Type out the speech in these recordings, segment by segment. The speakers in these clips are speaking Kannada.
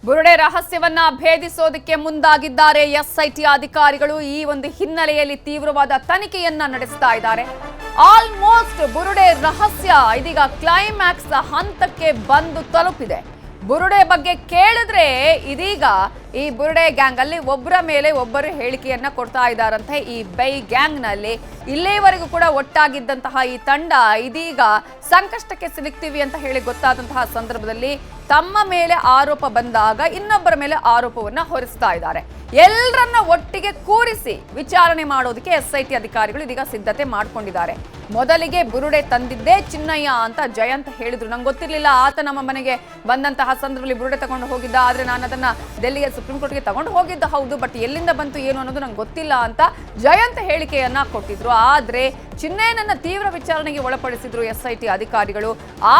ಬುರುಡೆ ರಹಸ್ಯವನ್ನ ಭೇದಿಸೋದಕ್ಕೆ ಮುಂದಾಗಿದ್ದಾರೆ ಎಸ್ಐಟಿ ಅಧಿಕಾರಿಗಳು. ಈ ಒಂದು ಹಿನ್ನೆಲೆಯಲ್ಲಿ ತೀವ್ರವಾದ ತನಿಖೆಯನ್ನ ನಡೆಸ್ತಾ ಇದ್ದಾರೆ. ಆಲ್ಮೋಸ್ಟ್ ಬುರುಡೆ ರಹಸ್ಯ ಇದೀಗ ಕ್ಲೈಮ್ಯಾಕ್ಸ್ ಹಂತಕ್ಕೆ ಬಂದು ತಲುಪಿದೆ. ಬುರುಡೆ ಬಗ್ಗೆ ಕೇಳಿದ್ರೆ ಇದೀಗ ಈ ಬುರುಡೆ ಗ್ಯಾಂಗ್ ಅಲ್ಲಿ ಒಬ್ಬರ ಮೇಲೆ ಒಬ್ಬರು ಹೇಳಿಕೆಯನ್ನ ಕೊಡ್ತಾ ಇದ್ದಾರಂತೆ. ಈ ಬೈ ಗ್ಯಾಂಗ್ ನಲ್ಲಿ ಇಲ್ಲಿವರೆಗೂ ಕೂಡ ಒಟ್ಟಾಗಿದ್ದಂತಹ ಈ ತಂಡ ಇದೀಗ ಸಂಕಷ್ಟಕ್ಕೆ ಸಿಲುಕ್ತೀವಿ ಅಂತ ಹೇಳಿ ಗೊತ್ತಾದಂತಹ ಸಂದರ್ಭದಲ್ಲಿ ತಮ್ಮ ಮೇಲೆ ಆರೋಪ ಬಂದಾಗ ಇನ್ನೊಬ್ಬರ ಮೇಲೆ ಆರೋಪವನ್ನ ಹೊರಿಸ್ತಾ ಇದ್ದಾರೆ. ಎಲ್ಲರನ್ನ ಒಟ್ಟಿಗೆ ಕೂರಿಸಿ ವಿಚಾರಣೆ ಮಾಡೋದಕ್ಕೆ ಎಸ್ಐಟಿ ಅಧಿಕಾರಿಗಳು ಇದೀಗ ಸಿದ್ಧತೆ ಮಾಡ್ಕೊಂಡಿದ್ದಾರೆ. ಮೊದಲಿಗೆ ಬುರುಡೆ ತಂದಿದ್ದೇ ಚಿನ್ನಯ್ಯ ಅಂತ ಜಯಂತ್ ಹೇಳಿದ್ರು. ನಂಗೆ ಗೊತ್ತಿರ್ಲಿಲ್ಲ, ಆತ ನಮ್ಮ ಮನೆಗೆ ಬಂದಂತಹ ಸಂದರ್ಭದಲ್ಲಿ ಬುರುಡೆ ತಗೊಂಡು ಹೋಗಿದ್ದ, ಆದ್ರೆ ನಾನು ಅದನ್ನ ಡೆಲ್ಲಿಗೆ ಸುಪ್ರೀಂ ಕೋರ್ಟ್ಗೆ ತಗೊಂಡು ಹೋಗಿದ್ದ ಹೌದು, ಬಟ್ ಎಲ್ಲಿಂದ ಬಂತು ಏನು ಅನ್ನೋದು ನಂಗೆ ಗೊತ್ತಿಲ್ಲ ಅಂತ ಜಯಂತ್ ಹೇಳಿಕೆಯನ್ನ ಕೊಟ್ಟಿದ್ರು. ಆದ್ರೆ ಚಿನ್ನಯ್ಯನನ್ನ ತೀವ್ರ ವಿಚಾರಣೆಗೆ ಒಳಪಡಿಸಿದ್ರು ಎಸ್ಐಟಿ ಅಧಿಕಾರಿಗಳು.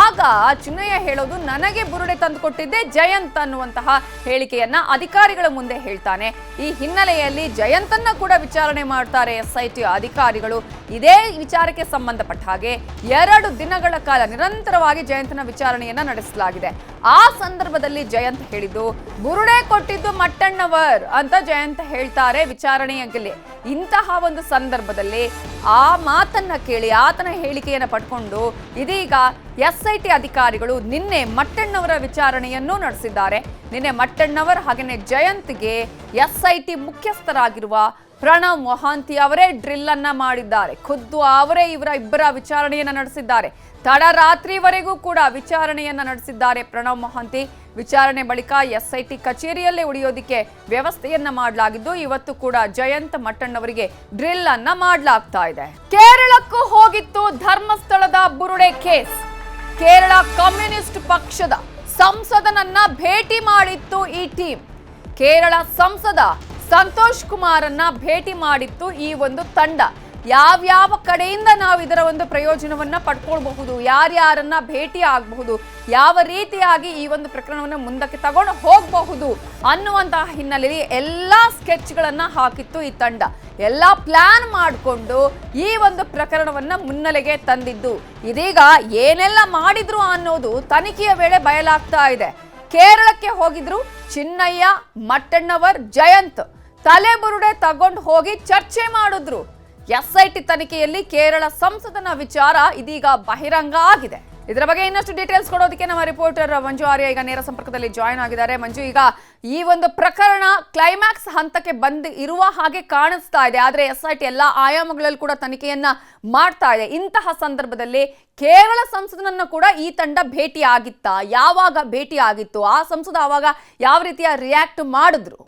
ಆಗ ಚಿನ್ನಯ್ಯ ಹೇಳೋದು ನನಗೆ ಬುರುಡೆ ತಂದು ಕೊಟ್ಟಿದ್ದೆ ಜಯಂತ್ ಅನ್ನುವಂತಹ ಹೇಳಿಕೆಯನ್ನ ಅಧಿಕಾರಿಗಳ ಮುಂದೆ ಹೇಳ್ತಾನೆ. ಈ ಹಿನ್ನೆಲೆಯಲ್ಲಿ ಜಯಂತನ್ನ ಕೂಡ ವಿಚಾರಣೆ ಮಾಡ್ತಾರೆ ಎಸ್ಐಟಿ ಅಧಿಕಾರಿಗಳು. ಇದೇ ವಿಚಾರಕ್ಕೆ ಸಂಬಂಧಪಟ್ಟ ಹಾಗೆ 2 ದಿನಗಳ ಕಾಲ ನಿರಂತರವಾಗಿ ಜಯಂತನ ವಿಚಾರಣೆಯನ್ನ ನಡೆಸಲಾಗಿದೆ. ಆ ಸಂದರ್ಭದಲ್ಲಿ ಜಯಂತ್ ಹೇಳಿದ್ದು ಬುರುಡೆ ಕೊಟ್ಟಿದ್ದು ಮಟ್ಟಣ್ಣವರ್ ಅಂತ ಜಯಂತ್ ಹೇಳ್ತಾರೆ ವಿಚಾರಣೆಯಲ್ಲಿ. ಇಂತಹ ಒಂದು ಸಂದರ್ಭದಲ್ಲಿ ಆ ಮಾತನ್ನ ಕೇಳಿ ಆತನ ಹೇಳಿಕೆಯನ್ನು ಪಡ್ಕೊಂಡು ಇದೀಗ ಎಸ್ಐಟಿ ಅಧಿಕಾರಿಗಳು ನಿನ್ನೆ ಮಟ್ಟಣ್ಣವರ ವಿಚಾರಣೆಯನ್ನು ನಡೆಸಿದ್ದಾರೆ. ನಿನ್ನೆ ಮಟ್ಟಣ್ಣವರ್ ಹಾಗೆಯೇ ಜಯಂತ್ಗೆ ಎಸ್ಐಟಿ ಮುಖ್ಯಸ್ಥರಾಗಿರುವ ಪ್ರಣವ್ ಮೊಹಾಂತಿ ಅವರೇ ಡ್ರಿಲ್ ಅನ್ನ ಮಾಡಿದ್ದಾರೆ. ಖುದ್ದು ಅವರೇ ಇಬ್ಬರ ವಿಚಾರಣೆಯನ್ನ ನಡೆಸಿದ್ದಾರೆ. ತಡರಾತ್ರಿವರೆಗೂ ಕೂಡ ವಿಚಾರಣೆಯನ್ನ ನಡೆಸಿದ್ದಾರೆ ಪ್ರಣವ್ ಮೊಹಾಂತಿ. ವಿಚಾರಣೆ ಬಳಿಕ ಎಸ್ಐಟಿ ಕಚೇರಿಯಲ್ಲೇ ಉಳಿಯೋದಿಕ್ಕೆ ವ್ಯವಸ್ಥೆಯನ್ನ ಮಾಡಲಾಗಿದ್ದು ಇವತ್ತು ಕೂಡ ಜಯಂತ್ ಮಟ್ಟಣ್ಣವರಿಗೆ ಡ್ರಿಲ್ ಅನ್ನ ಮಾಡಲಾಗ್ತಾ ಇದೆ. ಕೇರಳಕ್ಕೂ ಹೋಗಿತ್ತು ಧರ್ಮಸ್ಥಳದ ಬುರುಡೆ ಕೇಸ್. ಕೇರಳ ಕಮ್ಯುನಿಸ್ಟ್ ಪಕ್ಷದ ಸಂಸದನನ್ನ ಭೇಟಿ ಮಾಡಿತ್ತು ಈ ಟೀಮ್. ಕೇರಳ ಸಂಸದ ಸಂತೋಷ್ ಕುಮಾರನ್ನ ಭೇಟಿ ಮಾಡಿತ್ತು ಈ ಒಂದು ತಂಡ. ಯಾವ್ಯಾವ ಕಡೆಯಿಂದ ನಾವು ಇದರ ಒಂದು ಪ್ರಯೋಜನವನ್ನ ಪಡ್ಕೊಳ್ಬಹುದು, ಯಾರ್ಯಾರನ್ನ ಭೇಟಿ ಆಗಬಹುದು, ಯಾವ ರೀತಿಯಾಗಿ ಈ ಒಂದು ಪ್ರಕರಣವನ್ನು ಮುಂದಕ್ಕೆ ತಗೊಂಡು ಹೋಗಬಹುದು ಅನ್ನುವಂತಹ ಹಿನ್ನೆಲೆಯಲ್ಲಿ ಎಲ್ಲಾ ಸ್ಕೆಚ್ಗಳನ್ನ ಹಾಕಿತ್ತು ಈ ತಂಡ. ಎಲ್ಲಾ ಪ್ಲಾನ್ ಮಾಡಿಕೊಂಡು ಈ ಒಂದು ಪ್ರಕರಣವನ್ನ ಮುನ್ನೆಲೆಗೆ ತಂದಿದ್ದು. ಇದೀಗ ಏನೆಲ್ಲ ಮಾಡಿದ್ರು ಅನ್ನೋದು ತನಿಖೆಯ ವೇಳೆ ಬಯಲಾಗ್ತಾ ಇದೆ. ಕೇರಳಕ್ಕೆ ಹೋಗಿದ್ರು ಚಿನ್ನಯ್ಯ, ಮಟ್ಟಣ್ಣವರ್, ಜಯಂತ್. ತಲೆಬುರುಡೆ ತಗೊಂಡು ಹೋಗಿ ಚರ್ಚೆ ಮಾಡಿದ್ರು. ಎಸ್ಐಟಿ ತನಿಖೆಯಲ್ಲಿ ಕೇರಳ ಸಂಸದನ ವಿಚಾರ ಇದೀಗ ಬಹಿರಂಗ ಆಗಿದೆ. ಇದರ ಬಗ್ಗೆ ಇನ್ನಷ್ಟು ಡೀಟೇಲ್ಸ್ ಕೊಡೋದಕ್ಕೆ ನಮ್ಮ ರಿಪೋರ್ಟರ್ ಮಂಜು ಆರ್ಯ ಈಗ ನೇರ ಸಂಪರ್ಕದಲ್ಲಿ ಜಾಯ್ನ್ ಆಗಿದ್ದಾರೆ. ಮಂಜು, ಈಗ ಈ ಒಂದು ಪ್ರಕರಣ ಕ್ಲೈಮ್ಯಾಕ್ಸ್ ಹಂತಕ್ಕೆ ಬಂದು ಇರುವ ಹಾಗೆ ಕಾಣಿಸ್ತಾ ಇದೆ. ಆದ್ರೆ ಎಸ್ಐಟಿ ಎಲ್ಲಾ ಆಯಾಮಗಳಲ್ಲಿ ಕೂಡ ತನಿಖೆಯನ್ನ ಮಾಡ್ತಾ ಇದೆ. ಇಂತಹ ಸಂದರ್ಭದಲ್ಲಿ ಕೇರಳ ಸಂಸದನನ್ನ ಕೂಡ ಈ ತಂಡ ಭೇಟಿ ಆಗಿತ್ತಾ? ಯಾವಾಗ ಭೇಟಿ ಆಗಿತ್ತು? ಆ ಸಂಸದ ಆವಾಗ ಯಾವ ರೀತಿಯ ರಿಯಾಕ್ಟ್ ಮಾಡಿದ್ರು?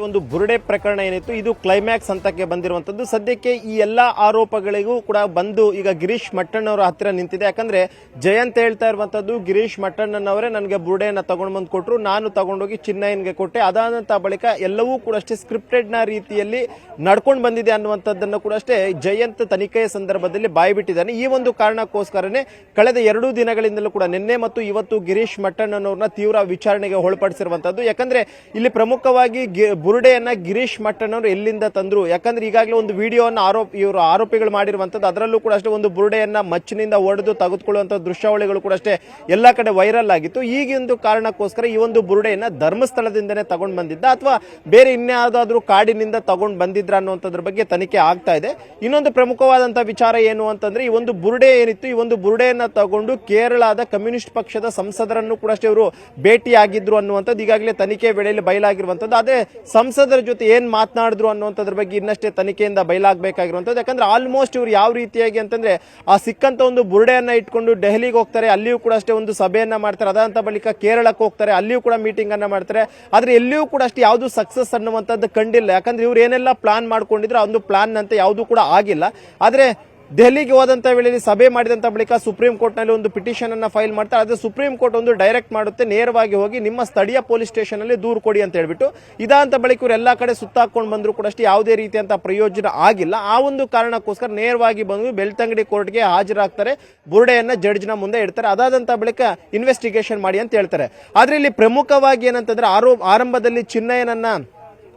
ಒಂದು ಬುರುಡೆ ಪ್ರಕರಣ ಏನಿತ್ತು ಇದು ಕ್ಲೈಮ್ಯಾಕ್ಸ್ ಹಂತಕ್ಕೆ ಬಂದಿರುವಂತದ್ದು. ಸದ್ಯಕ್ಕೆ ಈ ಎಲ್ಲಾ ಆರೋಪಗಳಿಗೂ ಕೂಡ ಬಂದು ಈಗ ಗಿರೀಶ್ ಮಟ್ಟಣ್ಣವರ ಹತ್ತಿರ ನಿಂತಿದೆ. ಯಾಕಂದ್ರೆ ಜಯಂತ್ ಹೇಳ್ತಾ ಇರುವಂತದ್ದು ಗಿರೀಶ್ ಮಟ್ಟಣ್ಣನವರೇ ನನಗೆ ಬುರುಡೆಯನ್ನ ತಗೊಂಡು ಬಂದು ಕೊಟ್ಟರು, ನಾನು ತಗೊಂಡೋಗಿ ಚಿನ್ನಯ್ಯನ್ಗೆ ಕೊಟ್ಟೆ, ಅದಾದಂತ ಬಳಿಕ ಎಲ್ಲವೂ ಕೂಡ ಅಷ್ಟೇ ಸ್ಕ್ರಿಪ್ಟೆಡ್ ನ ರೀತಿಯಲ್ಲಿ ನಡ್ಕೊಂಡು ಬಂದಿದೆ ಅನ್ನುವಂಥದ್ದನ್ನು ಕೂಡ ಅಷ್ಟೇ ಜಯಂತ್ ತನಿಖೆಯ ಸಂದರ್ಭದಲ್ಲಿ ಬಾಯ್ಬಿಟ್ಟಿದ್ದಾನೆ. ಈ ಒಂದು ಕಾರಣಕ್ಕೋಸ್ಕರನೇ ಕಳೆದ 2 ದಿನಗಳಿಂದಲೂ ಕೂಡ ನಿನ್ನೆ ಮತ್ತು ಇವತ್ತು ಗಿರೀಶ್ ಮಟ್ಟಣ್ಣನವ್ರನ್ನ ತೀವ್ರ ವಿಚಾರಣೆಗೆ ಒಳಪಡಿಸಿರುವಂತದ್ದು. ಯಾಕಂದ್ರೆ ಇಲ್ಲಿ ಪ್ರಮುಖವಾಗಿ ಬುರುಡೆಯನ್ನ ಗಿರೀಶ್ ಮಟ್ಟಣ್ಣವರು ಎಲ್ಲಿಂದ ತಂದ್ರು? ಯಾಕಂದ್ರೆ ಈಗಾಗಲೇ ಒಂದು ವಿಡಿಯೋನ ಇವರು ಆರೋಪಿಗಳು ಮಾಡಿರುವಂತದ್ದು. ಅದರಲ್ಲೂ ಕೂಡ ಅಷ್ಟೇ ಒಂದು ಬುರುಡೆಯನ್ನ ಮಚ್ಚಿನಿಂದ ಒಡೆದು ತೆಗೆದುಕೊಳ್ಳುವಂತ ದೃಶ್ಯಾವಳಿಗಳು ಕೂಡ ಅಷ್ಟೇ ಎಲ್ಲಾ ಕಡೆ ವೈರಲ್ ಆಗಿತ್ತು. ಈಗ ಒಂದು ಕಾರಣಕ್ಕೋಸ್ಕರ ಈ ಒಂದು ಬುರುಡೆಯನ್ನ ಧರ್ಮಸ್ಥಳದಿಂದನೇ ತಗೊಂಡು ಬಂದಿದ್ದ ಅಥವಾ ಬೇರೆ ಇನ್ಯಾವುದಾದ್ರೂ ಕಾಡಿನಿಂದ ತಗೊಂಡು ಬಂದಿದ್ರ ಅನ್ನುವಂಥದ್ರ ಬಗ್ಗೆ ತನಿಖೆ ಆಗ್ತಾ ಇದೆ. ಇನ್ನೊಂದು ಪ್ರಮುಖವಾದಂತಹ ವಿಚಾರ ಏನು ಅಂತಂದ್ರೆ ಈ ಒಂದು ಬುರುಡೆ ಏನಿತ್ತು, ಈ ಒಂದು ಬುರುಡೆಯನ್ನ ತಗೊಂಡು ಕೇರಳದ ಕಮ್ಯುನಿಸ್ಟ್ ಪಕ್ಷದ ಸಂಸದರನ್ನು ಕೂಡ ಅಷ್ಟೇ ಇವರು ಭೇಟಿಯಾಗಿದ್ರು ಅನ್ನುವಂಥದ್ದು ಈಗಾಗಲೇ ತನಿಖೆ ವೇಳೆಯಲ್ಲಿ ಬಯಲಾಗಿರುವಂತದ್ದು. ಅದೇ ಸಂಸದರ ಜೊತೆ ಏನ್ ಮಾತನಾಡಿದ್ರು ಅನ್ನುವಂಥದ್ರ ಬಗ್ಗೆ ಇನ್ನಷ್ಟೇ ತನಿಖೆಯಿಂದ ಬಯಲಾಗಬೇಕಾಗಿರುವಂತದ್ದು. ಯಾಕಂದ್ರೆ ಆಲ್ಮೋಸ್ಟ್ ಇವರು ಯಾವ ರೀತಿಯಾಗಿ ಅಂತಂದ್ರೆ ಆ ಸಿಕ್ಕಂತ ಒಂದು ಬುರುಡೆಯನ್ನ ಇಟ್ಕೊಂಡು ಡೆಹಲಿಗೆ ಹೋಗ್ತಾರೆ, ಅಲ್ಲಿಯೂ ಕೂಡ ಅಷ್ಟೇ ಒಂದು ಸಭೆಯನ್ನ ಮಾಡ್ತಾರೆ, ಅದಂತ ಬಳಿಕ ಕೇರಳಕ್ಕೆ ಹೋಗ್ತಾರೆ, ಅಲ್ಲಿಯೂ ಕೂಡ ಮೀಟಿಂಗ್ ಅನ್ನ ಮಾಡ್ತಾರೆ. ಆದ್ರೆ ಎಲ್ಲಿಯೂ ಕೂಡ ಅಷ್ಟೇ ಯಾವ್ದು ಸಕ್ಸಸ್ ಅನ್ನುವಂಥದ್ದು ಕಂಡಿಲ್ಲ. ಯಾಕಂದ್ರೆ ಇವ್ರು ಏನೆಲ್ಲ ಪ್ಲಾನ್ ಮಾಡ್ಕೊಂಡಿದ್ರು ಒಂದು ಪ್ಲಾನ್ ನಂತೆ ಯಾವ್ದು ಕೂಡ ಆಗಿಲ್ಲ. ಆದ್ರೆ ದೆಹಲಿಗೆ ಹೋದಂತ ವೇಳೆಯಲ್ಲಿ ಸಭೆ ಮಾಡಿದಂತ ಬಳಿಕ ಸುಪ್ರೀಂ ಕೋರ್ಟ್ ನಲ್ಲಿ ಒಂದು ಪಿಟಿಷನ್ ಅನ್ನ ಫೈಲ್ ಮಾಡ್ತಾರೆ. ಅದೇ ಸುಪ್ರೀಂ ಕೋರ್ಟ್ ಒಂದು ಡೈರೆಕ್ಟ್ ಮಾಡುತ್ತೆ, ನೇರವಾಗಿ ಹೋಗಿ ನಿಮ್ಮ ಸ್ಥಳೀಯ ಪೊಲೀಸ್ ಸ್ಟೇಷನ್ ಅಲ್ಲಿ ದೂರು ಕೊಡಿ ಅಂತ ಹೇಳ್ಬಿಟ್ಟು. ಇದಂತ ಬಳಿಕ ಇವರು ಎಲ್ಲಾ ಕಡೆ ಸುತ್ತಾಕೊಂಡು ಬಂದ್ರು ಕೂಡ ಅಷ್ಟೇ ಯಾವುದೇ ರೀತಿಯಂತ ಪ್ರಯೋಜನ ಆಗಿಲ್ಲ. ಆ ಒಂದು ಕಾರಣಕ್ಕೋಸ್ಕರ ನೇರವಾಗಿ ಬಂದು ಬೆಳ್ತಂಗಡಿ ಕೋರ್ಟ್ಗೆ ಹಾಜರಾಗ್ತಾರೆ, ಬುರುಡೆಯನ್ನ ಜಡ್ಜ್ನ ಮುಂದೆ ಇಡ್ತಾರೆ. ಅದಾದಂತ ಬಳಿಕ ಇನ್ವೆಸ್ಟಿಗೇಷನ್ ಮಾಡಿ ಅಂತ ಹೇಳ್ತಾರೆ. ಆದ್ರೆ ಇಲ್ಲಿ ಪ್ರಮುಖವಾಗಿ ಏನಂತಂದ್ರೆ ಆರಂಭದಲ್ಲಿ ಚಿನ್ನಯ್ಯನನ್ನ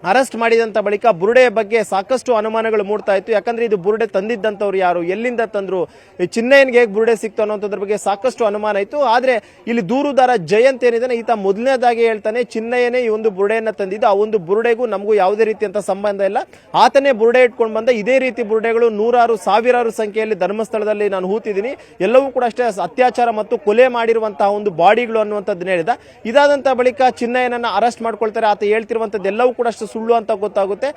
ಅರೆಸ್ಟ್ ಮಾಡಿದಂತ ಬಳಿಕ ಬುರುಡೆಯ ಬಗ್ಗೆ ಸಾಕಷ್ಟು ಅನುಮಾನಗಳು ಮೂಡ್ತಾ ಇತ್ತು. ಯಾಕಂದ್ರೆ ಇದು ಬುರುಡೆ ತಂದಿದ್ದಂಥವ್ರು ಯಾರು, ಎಲ್ಲಿಂದ ತಂದ್ರು, ಚಿನ್ನಯ್ಯನಿಗೆ ಹೇಗೆ ಬುರುಡೆ ಸಿಕ್ತು ಅನ್ನೋದ್ರ ಬಗ್ಗೆ ಸಾಕಷ್ಟು ಅನುಮಾನ ಇತ್ತು. ಆದ್ರೆ ಇಲ್ಲಿ ದೂರುದಾರ ಜಯಂತ್ ಏನಿದ್ದಾನೆ ಈತ ಮೊದಲನೇದಾಗಿ ಹೇಳ್ತಾನೆ ಚಿನ್ನಯ್ಯನೇ ಈ ಒಂದು ಬುರುಡೆಯನ್ನ ತಂದಿದ್ದು, ಆ ಒಂದು ಬುರುಡೆಗೂ ನಮಗೂ ಯಾವುದೇ ರೀತಿಯಂತ ಸಂಬಂಧ ಇಲ್ಲ, ಆತನೇ ಬುರುಡೆ ಇಟ್ಕೊಂಡು ಬಂದ, ಇದೇ ರೀತಿ ಬುರುಡೆಗಳು ನೂರಾರು ಸಾವಿರಾರು ಸಂಖ್ಯೆಯಲ್ಲಿ ಧರ್ಮಸ್ಥಳದಲ್ಲಿ ನಾನು ಹೂತಿದ್ದೀನಿ, ಎಲ್ಲವೂ ಕೂಡ ಅಷ್ಟೇ ಅತ್ಯಾಚಾರ ಮತ್ತು ಕೊಲೆ ಮಾಡಿರುವಂತಹ ಒಂದು ಬಾಡಿಗಳು ಅನ್ನುವಂಥದ್ದನ್ನ ಹೇಳಿದ. ಇದಾದಂತ ಬಳಿಕ ಚಿನ್ನಯ್ಯನನ್ನ ಅರೆಸ್ಟ್ ಮಾಡ್ಕೊಳ್ತಾರೆ. ಆತ ಹೇಳ್ತಿರುವಂತದ್ದು ಎಲ್ಲವೂ ಕೂಡ ಅಷ್ಟು ಸುಳ್ಳು ಅಂತ ಗೊತ್ತಾಗುತ್ತೆ.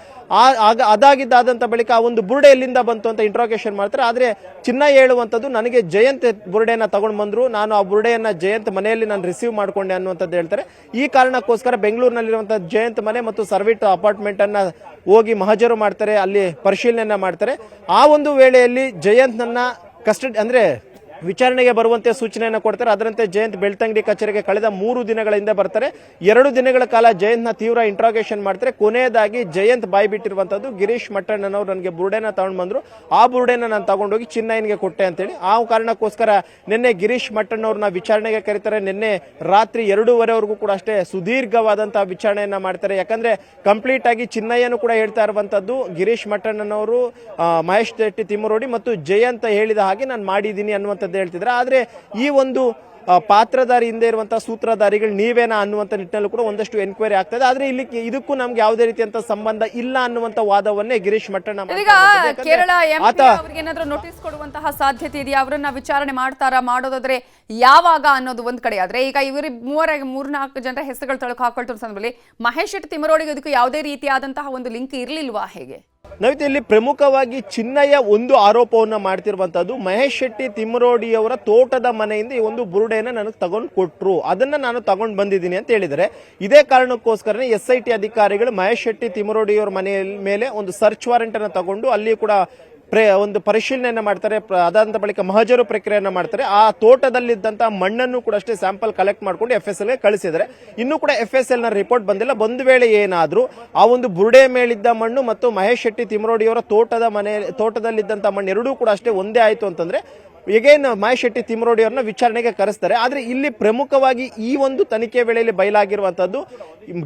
ಅದಾಗಿದ್ದಾದಂತ ಬಳಿಕ ಆ ಒಂದು ಬುರುಡೆ ಎಲ್ಲಿಂದ ಬಂತು ಅಂತ ಇಂಟ್ರಾಗೇಷನ್ ಮಾಡ್ತಾರೆ. ಆದ್ರೆ ಚಿನ್ನಯ್ಯ ಹೇಳುವಂತದ್ದು ನನಗೆ ಜಯಂತ್ ಬುರುಡೆಯನ್ನ ತಗೊಂಡು ಬಂದ್ರು, ನಾನು ಆ ಬುರುಡೆಯನ್ನ ಜಯಂತ್ ಮನೆಯಲ್ಲಿ ನಾನು ರಿಸೀವ್ ಮಾಡ್ಕೊಂಡೆ ಅನ್ನುವಂಥದ್ದು ಹೇಳ್ತಾರೆ. ಈ ಕಾರಣಕ್ಕೋಸ್ಕರ ಬೆಂಗಳೂರಿನಲ್ಲಿರುವಂತಹ ಜಯಂತ್ ಮನೆ ಮತ್ತು ಸರ್ವಿಟ್ ಅಪಾರ್ಟ್ಮೆಂಟ್ ಅನ್ನ ಹೋಗಿ ಮಹಜರು ಮಾಡ್ತಾರೆ, ಅಲ್ಲಿ ಪರಿಶೀಲನೆ ಮಾಡ್ತಾರೆ. ಆ ಒಂದು ವೇಳೆಯಲ್ಲಿ ಜಯಂತ್ನನ್ನ ಕಸ್ಟಡಿ ಅಂದ್ರೆ ವಿಚಾರಣೆಗೆ ಬರುವಂತೆ ಸೂಚನೆಯನ್ನು ಕೊಡ್ತಾರೆ. ಅದರಂತೆ ಜಯಂತ್ ಬೆಳ್ತಂಗಡಿ ಕಚೇರಿಗೆ ಕಳೆದ 3 ದಿನಗಳ ಹಿಂದೆ ಬರ್ತಾರೆ. 2 ದಿನಗಳ ಕಾಲ ಜಯಂತ್ನ ತೀವ್ರ ಇಂಟ್ರಾಗೇಷನ್ ಮಾಡ್ತಾರೆ. ಕೊನೆಯದಾಗಿ ಜಯಂತ್ ಬಾಯಿ ಬಿಟ್ಟಿರುವಂತದ್ದು ಗಿರೀಶ್ ಮಟ್ಟಣ್ಣನವರು ನನಗೆ ಬುರುಡೆನ ತಗೊಂಡು ಬಂದ್ರು, ಆ ಬುರುಡೆನ ನಾನು ತಗೊಂಡೋಗಿ ಚಿನ್ನಯ್ಯನಿಗೆ ಕೊಟ್ಟೆ ಅಂತೇಳಿ. ಆ ಕಾರಣಕ್ಕೋಸ್ಕರ ನಿನ್ನೆ ಗಿರೀಶ್ ಮಟ್ಟಣ್ಣವ್ರನ್ನ ವಿಚಾರಣೆಗೆ ಕರೀತಾರೆ. ನಿನ್ನೆ ರಾತ್ರಿ 2:30ವರೆಗೂ ಕೂಡ ಅಷ್ಟೇ ಸುದೀರ್ಘವಾದಂತಹ ವಿಚಾರಣೆಯನ್ನ ಮಾಡ್ತಾರೆ. ಯಾಕಂದ್ರೆ ಕಂಪ್ಲೀಟ್ ಆಗಿ ಚಿನ್ನಯ್ಯನು ಕೂಡ ಹೇಳ್ತಾ ಇರುವಂತದ್ದು ಗಿರೀಶ್ ಮಟ್ಟಣ್ಣನವರು, ಮಹೇಶ್ ಶೆಟ್ಟಿ ತಿಮ್ಮರೋಡಿ ಮತ್ತು ಜಯಂತ್ ಹೇಳಿದ ಹಾಗೆ ನಾನು ಮಾಡಿದ್ದೀನಿ ಅನ್ನುವಂಥದ್ದು ಹೇಳ್ತಿದ್ರೆ. ಆದ್ರೆ ಈ ಒಂದು ಪಾತ್ರಧಾರಿ ಹಿಂದೆ ಇರುವಂತಹ ಸೂತ್ರಧಾರಿಗಳು ನೀವೇನಾ ಅನ್ನುವಂತ ನಿಟ್ಟಿನಲ್ಲೂ ಕೂಡ ಒಂದಷ್ಟು ಎನ್ಕ್ವೈರಿ ಆಗ್ತದೆ. ಆದ್ರೆ ಇಲ್ಲಿ ಇದಕ್ಕೂ ನಮ್ಗೆ ಯಾವುದೇ ರೀತಿಯಂತ ಸಂಬಂಧ ಇಲ್ಲ ಅನ್ನುವಂತ ವಾದವನ್ನೇ ಗಿರೀಶ್ ಮಟ್ಟಣ್ಣ ಕೇರಳ ಅವರಿಗೆ ಏನಾದ್ರೂ ನೋಟಿಸ್ ಕೊಡುವಂತಹ ಸಾಧ್ಯತೆ ಇದೆಯಾ? ಅವರನ್ನ ವಿಚಾರಣೆ ಮಾಡ್ತಾರಾ? ಮಾಡೋದಾದ್ರೆ ಯಾವಾಗ ಅನ್ನೋದು ಒಂದ್ ಕಡೆ ಆದ್ರೆ, ಈಗ ಇವರು 3-4 ಜನರ ಹೆಸರುಗಳು ತಳಕು ಹಾಕೊಳ್ತಾರೆ ಸಂದರ್ಭದಲ್ಲಿ ಮಹೇಶ್ ಶೆಟ್ಟಿ ತಿಮ್ಮರೋಡಿಗೆ ಇದಕ್ಕೂ ಯಾವುದೇ ರೀತಿಯಾದಂತಹ ಒಂದು ಲಿಂಕ್ ಇರ್ಲಿಲ್ವಾ? ಹೇಗೆ ನವಿತೆ ಇಲ್ಲಿ ಪ್ರಮುಖವಾಗಿ ಚಿನ್ನಯ್ಯ ಒಂದು ಆರೋಪವನ್ನ ಮಾಡ್ತಿರುವಂತದ್ದು, ಮಹೇಶ್ ಶೆಟ್ಟಿ ತಿಮ್ಮರೋಡಿಯವರ ತೋಟದ ಮನೆಯಿಂದ ಈ ಒಂದು ಬುರುಡೆಯನ್ನ ನನಗೆ ತಗೊಂಡು ಕೊಟ್ರು, ಅದನ್ನ ನಾನು ತಗೊಂಡು ಬಂದಿದ್ದೀನಿ ಅಂತ ಹೇಳಿದರೆ. ಇದೇ ಕಾರಣಕ್ಕೋಸ್ಕರನೇ SIT ಅಧಿಕಾರಿಗಳು ಮಹೇಶ್ ಶೆಟ್ಟಿ ತಿಮ್ಮರೋಡಿಯವರ ಮನೆಯ ಮೇಲೆ ಒಂದು ಸರ್ಚ್ ವಾರೆಂಟ್ ಅನ್ನ ತಗೊಂಡು ಅಲ್ಲಿ ಕೂಡ ಒಂದು ಪರಿಶೀಲನೆಯನ್ನ ಮಾಡ್ತಾರೆ. ಅದಾದ ಬಳಿಕ ಮಹಜರು ಪ್ರಕ್ರಿಯೆಯನ್ನ ಮಾಡ್ತಾರೆ. ಆ ತೋಟದಲ್ಲಿದ್ದಂತಹ ಮಣ್ಣನ್ನು ಕೂಡ ಅಷ್ಟೇ ಸ್ಯಾಂಪಲ್ ಕಲೆಕ್ಟ್ ಮಾಡ್ಕೊಂಡು FSL ಗೆ ಕಳಿಸಿದರೆ. ಇನ್ನೂ ಕೂಡ FSL ನ ರಿಪೋರ್ಟ್ ಬಂದಿಲ್ಲ. ಒಂದು ವೇಳೆ ಏನಾದ್ರೂ ಆ ಒಂದು ಬುರುಡೆ ಮೇಲಿದ್ದ ಮಣ್ಣು ಮತ್ತು ಮಹೇಶ್ ಶೆಟ್ಟಿ ತಿಮ್ಮರೋಡಿಯವರ ತೋಟದಲ್ಲಿದ್ದಂತಹ ಮಣ್ಣು ಎರಡೂ ಕೂಡ ಅಷ್ಟೇ ಒಂದೇ ಆಯ್ತು ಅಂತಂದ್ರೆ ಈಗೇನು ಮಹೇಶ್ ಶೆಟ್ಟಿ ತಿಮ್ಮರೋಡಿ ಅವ್ರನ್ನ ವಿಚಾರಣೆಗೆ ಕರೆಸ್ತಾರೆ. ಆದ್ರೆ ಇಲ್ಲಿ ಪ್ರಮುಖವಾಗಿ ಈ ಒಂದು ತನಿಖೆ ವೇಳೆಯಲ್ಲಿ ಬಯಲಾಗಿರುವಂತದ್ದು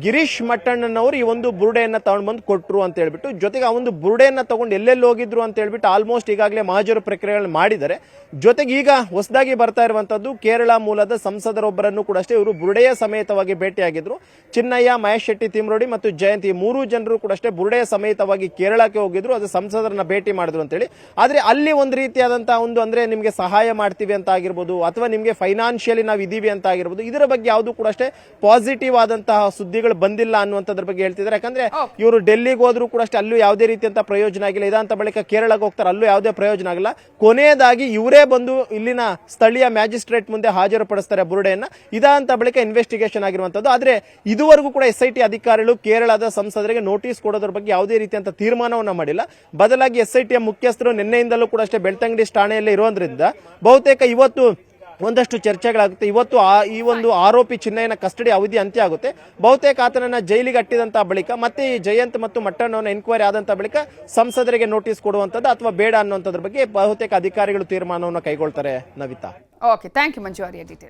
ಗಿರೀಶ್ ಮಟ್ಟಣ್ಣನವರು ಈ ಒಂದು ಬುರುಡೆಯನ್ನ ತಗೊಂಡು ಬಂದು ಕೊಟ್ರು ಅಂತ ಹೇಳ್ಬಿಟ್ಟು, ಜೊತೆಗೆ ಆ ಒಂದು ಬುರುಡೆಯನ್ನ ತಗೊಂಡು ಎಲ್ಲೆಲ್ಲಿ ಹೋಗಿದ್ರು ಅಂತ ಹೇಳ್ಬಿಟ್ಟು ಆಲ್ಮೋಸ್ಟ್ ಈಗಾಗಲೇ ಮಹಜರು ಪ್ರಕ್ರಿಯೆಗಳನ್ನು ಮಾಡಿದ್ದಾರೆ. ಜೊತೆಗೆ ಈಗ ಹೊಸದಾಗಿ ಬರ್ತಾ ಇರುವಂತದ್ದು ಕೇರಳ ಮೂಲದ ಸಂಸದರೊಬ್ಬರನ್ನು ಕೂಡ ಅಷ್ಟೇ ಇವರು ಬುರುಡೆಯ ಸಮೇತವಾಗಿ ಭೇಟಿಯಾಗಿದ್ರು. ಚಿನ್ನಯ್ಯ, ಮಹೇಶ್ ಶೆಟ್ಟಿ ತಿಮ್ಮರೋಡಿ ಮತ್ತು ಜಯಂತ್ ಈ 3 ಜನರು ಕೂಡ ಅಷ್ಟೇ ಬುರುಡೆಯ ಸಮೇತವಾಗಿ ಕೇರಳಕ್ಕೆ ಹೋಗಿದ್ರು, ಅದು ಸಂಸದರನ್ನ ಭೇಟಿ ಮಾಡಿದ್ರು ಅಂತ ಹೇಳಿ. ಆದ್ರೆ ಅಲ್ಲಿ ಒಂದು ರೀತಿಯಾದಂತಹ ಒಂದು ಅಂದ್ರೆ ನಿಮ್ಗೆ ಸಹಾಯ ಮಾಡ್ತೀವಿ ಅಂತ ಆಗಿರ್ಬೋದು, ಅಥವಾ ನಿಮ್ಗೆ ಫೈನಾನ್ಷಿಯಲಿ ನಾವು ಇದೀವಿ ಅಂತ ಆಗಿರ್ಬೋದು, ಇದರ ಬಗ್ಗೆ ಯಾವುದು ಕೂಡ ಅಷ್ಟೇ ಪಾಸಿಟಿವ್ ಆದಂತಹ ಸುದ್ದಿಗಳು ಬಂದಿಲ್ಲ ಅನ್ನುವಂಥದ್ರ ಬಗ್ಗೆ ಹೇಳ್ತಿದ್ದಾರೆ. ಯಾಕಂದ್ರೆ ಇವರು ಡೆಲ್ಲಿಗೆ ಹೋದ್ರು ಕೂಡ ಅಷ್ಟೇ ಅಲ್ಲೂ ಯಾವುದೇ ರೀತಿಯಂತ ಪ್ರಯೋಜನ ಆಗಿಲ್ಲ. ಇದಂತ ಬಳಿಕ ಕೇರಳಕ್ಕೆ ಹೋಗ್ತಾರೆ, ಅಲ್ಲೂ ಯಾವುದೇ ಪ್ರಯೋಜನ ಆಗಿಲ್ಲ. ಕೊನೆಯದಾಗಿ ಇವರೇ ಬಂದು ಇಲ್ಲಿನ ಸ್ಥಳೀಯ ಮ್ಯಾಜಿಸ್ಟ್ರೇಟ್ ಮುಂದೆ ಹಾಜರುಪಡಿಸ್ತಾರೆ ಬುರುಡೆಯನ್ನ. ಇದಂತ ಬಳಿಕ ಇನ್ವೆಸ್ಟಿಗೇಷನ್ ಆಗಿರುವಂತದ್ದು. ಆದ್ರೆ ಇದುವರೆಗೂ ಕೂಡ SIT ಅಧಿಕಾರಿಗಳು ಕೇರಳದ ಸಂಸದರಿಗೆ ನೋಟಿಸ್ ಕೊಡೋದ್ರ ಬಗ್ಗೆ ಯಾವುದೇ ರೀತಿಯಂತ ತೀರ್ಮಾನವನ್ನ ಮಾಡಿಲ್ಲ. ಬದಲಾಗಿ SIT ಮುಖ್ಯಸ್ಥರು ನಿನ್ನೆಯಿಂದಲೂ ಕೂಡ ಅಷ್ಟೇ ಬೆಳ್ತಂಗಡಿ ಠಾಣೆಯಲ್ಲಿ ಇರೋದ್ರಿಂದ ಬಹುತೇಕ ಇವತ್ತು ಒಂದಷ್ಟು ಚರ್ಚೆಗಳಾಗುತ್ತೆ. ಇವತ್ತು ಈ ಒಂದು ಆರೋಪಿ ಚಿನ್ನಯ್ಯನ ಕಸ್ಟಡಿ ಅವಧಿ ಅಂತ್ಯ ಆಗುತ್ತೆ. ಬಹುತೇಕ ಆತನನ್ನ ಜೈಲಿಗೆ ಅಟ್ಟಿದಂತಹ ಬಳಿಕ ಮತ್ತೆ ಈ ಜಯಂತ್ ಮತ್ತು ಮಟ್ಟಣ್ಣವನ್ನ ಎನ್ಕ್ವೈರಿ ಆದಂತಹ ಬಳಿಕ ಸಂಸದರಿಗೆ ನೋಟಿಸ್ ಕೊಡುವಂತದ್ದು ಅಥವಾ ಬೇಡ ಅನ್ನುವಂಥದ್ರ ಬಗ್ಗೆ ಬಹುತೇಕ ಅಧಿಕಾರಿಗಳು ತೀರ್ಮಾನವನ್ನು ಕೈಗೊಳ್ತಾರೆ. Navita, okay, thank you Manju. Details